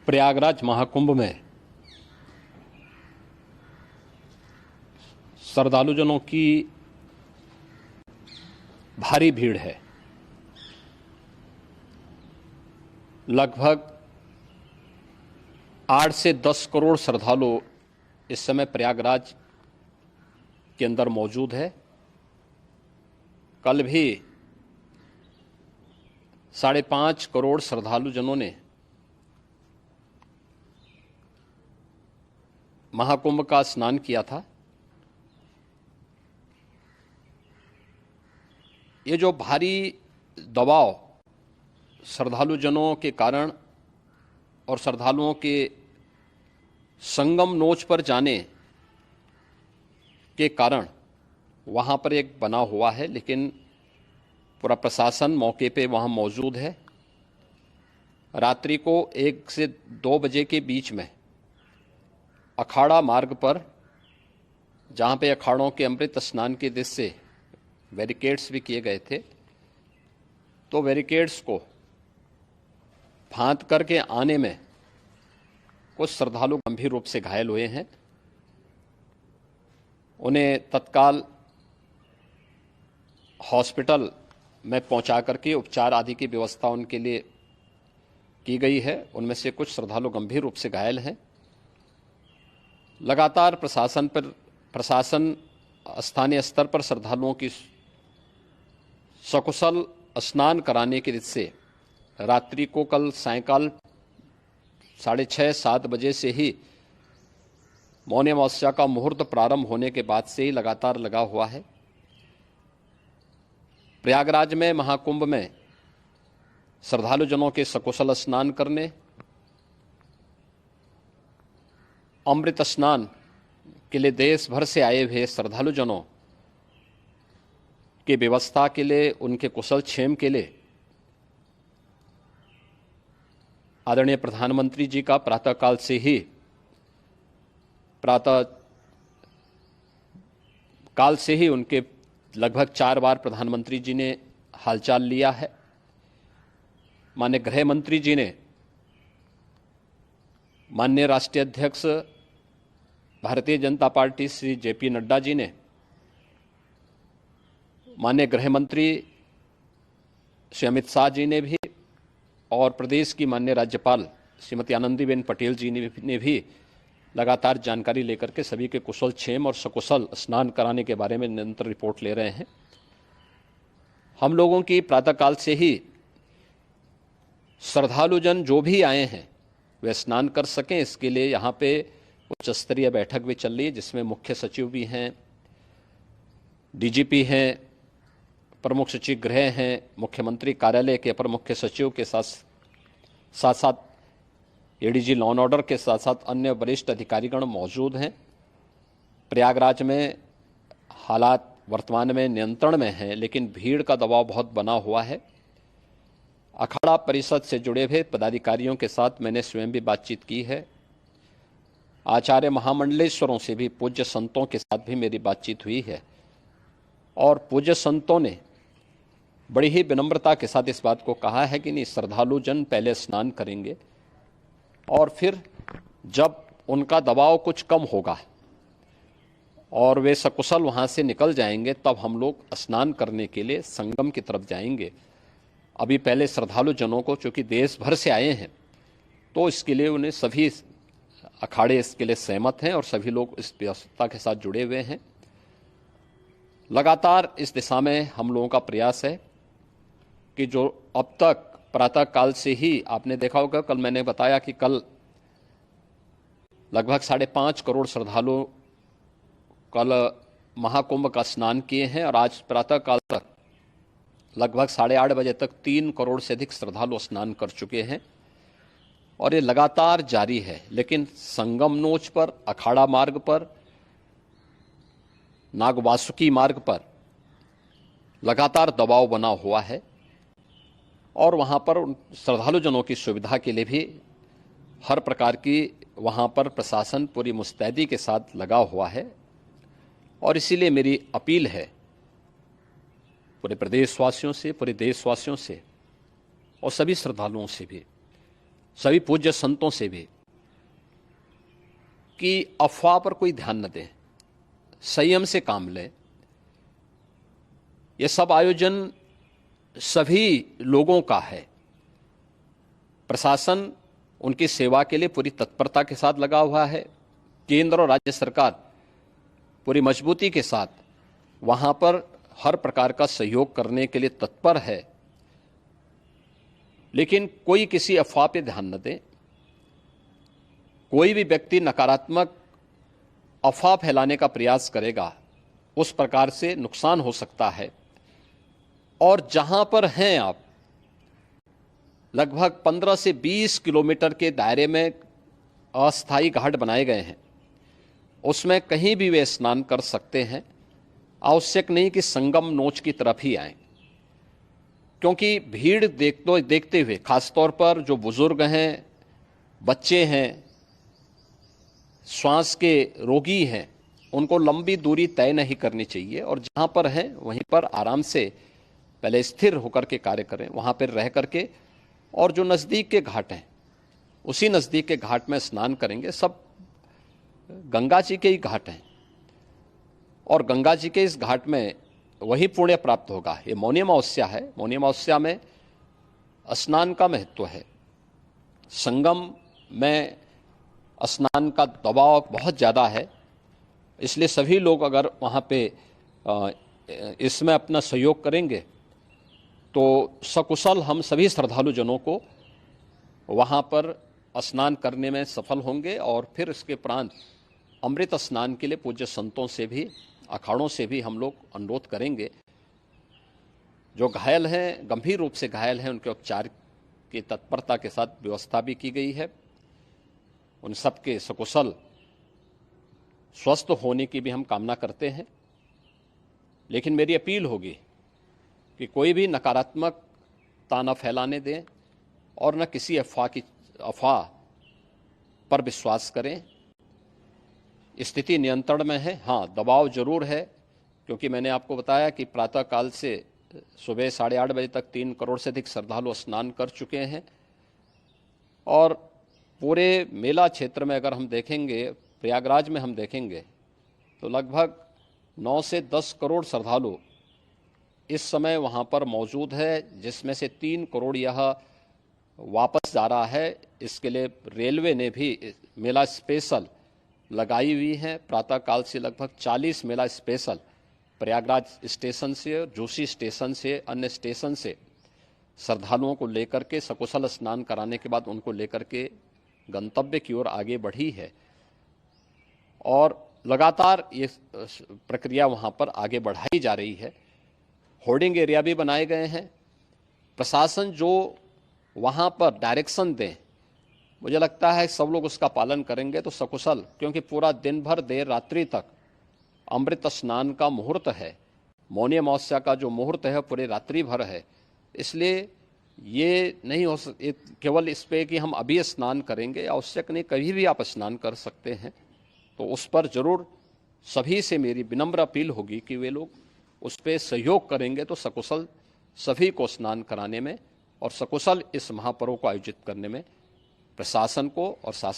प्रयागराज महाकुंभ में श्रद्धालुजनों की भारी भीड़ है। लगभग 8 से 10 करोड़ श्रद्धालु इस समय प्रयागराज के अंदर मौजूद है। कल भी 5.5 करोड़ श्रद्धालुजनों ने महाकुंभ का स्नान किया था। ये जो भारी दबाव श्रद्धालुजनों के कारण और श्रद्धालुओं के संगम नोच पर जाने के कारण वहाँ पर एक बना हुआ है, लेकिन पूरा प्रशासन मौके पे वहाँ मौजूद है। रात्रि को 1 से 2 बजे के बीच में अखाड़ा मार्ग पर, जहाँ पे अखाड़ों के अमृत स्नान के दृश्य से बैरिकेड्स भी किए गए थे, तो बैरिकेड्स को फांद करके आने में कुछ श्रद्धालु गंभीर रूप से घायल हुए हैं। उन्हें तत्काल हॉस्पिटल में पहुंचा करके उपचार आदि की व्यवस्था उनके लिए की गई है। उनमें से कुछ श्रद्धालु गंभीर रूप से घायल हैं। लगातार प्रशासन स्थानीय स्तर पर श्रद्धालुओं की सकुशल स्नान कराने के दृष्टि से रात्रि को कल सायंकाल 6:30-7 बजे से ही मौनी अमावस्या का मुहूर्त प्रारंभ होने के बाद से ही लगातार लगा हुआ है। प्रयागराज में महाकुंभ में श्रद्धालुजनों के सकुशल स्नान करने, अमृत स्नान के लिए देश भर से आए हुए श्रद्धालुजनों की व्यवस्था के लिए, उनके कुशल क्षेम के लिए आदरणीय प्रधानमंत्री जी का प्रातःकाल से ही उनके लगभग 4 बार प्रधानमंत्री जी ने हालचाल लिया है। माननीय गृह मंत्री जी ने, माननीय राष्ट्रीय अध्यक्ष भारतीय जनता पार्टी श्री जेपी नड्डा जी ने, माननीय गृह मंत्री श्री अमित शाह जी ने भी, और प्रदेश की माननीय राज्यपाल श्रीमती आनंदीबेन पटेल जी ने भी लगातार जानकारी लेकर के सभी के कुशल क्षेम और सकुशल स्नान कराने के बारे में निरंतर रिपोर्ट ले रहे हैं। हम लोगों की प्रातःकाल से ही श्रद्धालुजन जो भी आए हैं वे स्नान कर सकें, इसके लिए यहाँ पे उच्च स्तरीय बैठक भी चल रही है, जिसमें मुख्य सचिव भी हैं, डीजीपी हैं, प्रमुख सचिव गृह हैं, मुख्यमंत्री कार्यालय के अपर मुख्य सचिव के साथ एडीजी लॉ एंड ऑर्डर के साथ साथ अन्य वरिष्ठ अधिकारीगण मौजूद हैं। प्रयागराज में हालात वर्तमान में नियंत्रण में हैं, लेकिन भीड़ का दबाव बहुत बना हुआ है। अखाड़ा परिषद से जुड़े हुए पदाधिकारियों के साथ मैंने स्वयं भी बातचीत की है। आचार्य महामंडलेश्वरों से भी, पूज्य संतों के साथ भी मेरी बातचीत हुई है, और पूज्य संतों ने बड़ी ही विनम्रता के साथ इस बात को कहा है कि नहीं, श्रद्धालु जन पहले स्नान करेंगे और फिर जब उनका दबाव कुछ कम होगा और वे सकुशल वहाँ से निकल जाएंगे, तब हम लोग स्नान करने के लिए संगम की तरफ जाएंगे। अभी पहले श्रद्धालु जनों को, चूँकि देश भर से आए हैं, तो इसके लिए उन्हें सभी अखाड़े इसके लिए सहमत हैं और सभी लोग इस व्यवस्था के साथ जुड़े हुए हैं। लगातार इस दिशा में हम लोगों का प्रयास है कि जो अब तक प्रातःकाल से ही आपने देखा होगा, कल मैंने बताया कि कल लगभग 5.5 करोड़ श्रद्धालु कल महाकुंभ का स्नान किए हैं, और आज प्रातःकाल तक लगभग 8:30 बजे तक 3 करोड़ से अधिक श्रद्धालु स्नान कर चुके हैं, और ये लगातार जारी है। लेकिन संगम नोच पर, अखाड़ा मार्ग पर, नागवासुकी मार्ग पर लगातार दबाव बना हुआ है, और वहाँ पर श्रद्धालुजनों की सुविधा के लिए भी हर प्रकार की वहाँ पर प्रशासन पूरी मुस्तैदी के साथ लगा हुआ है। और इसीलिए मेरी अपील है पूरे प्रदेशवासियों से, पूरे देशवासियों से और सभी श्रद्धालुओं से भी सभी पूज्य संतों से भी कि अफवाह पर कोई ध्यान न दें, संयम से काम लें। यह सब आयोजन सभी लोगों का है। प्रशासन उनकी सेवा के लिए पूरी तत्परता के साथ लगा हुआ है। केंद्र और राज्य सरकार पूरी मजबूती के साथ वहां पर हर प्रकार का सहयोग करने के लिए तत्पर है। लेकिन कोई किसी अफवाह पे ध्यान न दे। कोई भी व्यक्ति नकारात्मक अफवाह फैलाने का प्रयास करेगा, उस प्रकार से नुकसान हो सकता है। और जहां पर हैं आप, लगभग 15 से 20 किलोमीटर के दायरे में अस्थायी घाट बनाए गए हैं। उसमें कहीं भी वे स्नान कर सकते हैं। आवश्यक नहीं कि संगम नोच की तरफ ही आएं, क्योंकि भीड़ देखते हुए, खासतौर पर जो बुजुर्ग हैं, बच्चे हैं, श्वास के रोगी हैं, उनको लंबी दूरी तय नहीं करनी चाहिए। और जहां पर हैं वहीं पर आराम से पहले स्थिर होकर के कार्य करें, वहां पर रह करके। और जो नज़दीक के घाट हैं, उसी नज़दीक के घाट में स्नान करेंगे। सब गंगा जी के ही घाट हैं और गंगा जी के इस घाट में वही पुण्य प्राप्त होगा। ये मौनी अमावस्या है। मौनी अमावस्या में स्नान का महत्व है। संगम में स्नान का दबाव बहुत ज़्यादा है, इसलिए सभी लोग अगर वहाँ पे इसमें अपना सहयोग करेंगे तो सकुशल हम सभी श्रद्धालु जनों को वहाँ पर स्नान करने में सफल होंगे। और फिर इसके उपरांत अमृत स्नान के लिए पूज्य संतों से भी, अखाड़ों से भी हम लोग अनुरोध करेंगे। जो घायल हैं, गंभीर रूप से घायल हैं, उनके उपचार की तत्परता के साथ व्यवस्था भी की गई है। उन सबके सकुशल स्वस्थ होने की भी हम कामना करते हैं। लेकिन मेरी अपील होगी कि कोई भी नकारात्मकता न फैलाने दें और न किसी अफवाह पर विश्वास करें। स्थिति नियंत्रण में है। हाँ, दबाव जरूर है, क्योंकि मैंने आपको बताया कि प्रातःकाल से सुबह 8:30 बजे तक 3 करोड़ से अधिक श्रद्धालु स्नान कर चुके हैं। और पूरे मेला क्षेत्र में अगर हम देखेंगे, प्रयागराज में हम देखेंगे, तो लगभग 9 से 10 करोड़ श्रद्धालु इस समय वहाँ पर मौजूद है, जिसमें से 3 करोड़ यह वापस जा रहा है। इसके लिए रेलवे ने भी मेला स्पेशल लगाई हुई है। प्रातःकाल से लगभग 40 मेला स्पेशल प्रयागराज स्टेशन से, जोशी स्टेशन से, अन्य स्टेशन से श्रद्धालुओं को लेकर के सकुशल स्नान कराने के बाद उनको लेकर के गंतव्य की ओर आगे बढ़ी है। और लगातार ये प्रक्रिया वहाँ पर आगे बढ़ाई जा रही है। होर्डिंग एरिया भी बनाए गए हैं। प्रशासन जो वहाँ पर डायरेक्शन दें, मुझे लगता है सब लोग उसका पालन करेंगे तो सकुशल, क्योंकि पूरा दिन भर देर रात्रि तक अमृत स्नान का मुहूर्त है। मौनी अमावस्या का जो मुहूर्त है पूरे रात्रि भर है। इसलिए ये नहीं हो केवल इस पे कि हम अभी स्नान करेंगे, आवश्यक नहीं, कभी भी आप स्नान कर सकते हैं। तो उस पर जरूर सभी से मेरी विनम्र अपील होगी कि वे लोग उस पर सहयोग करेंगे तो सकुशल सभी को स्नान कराने में और सकुशल इस महापर्व को आयोजित करने में प्रशासन को और शासन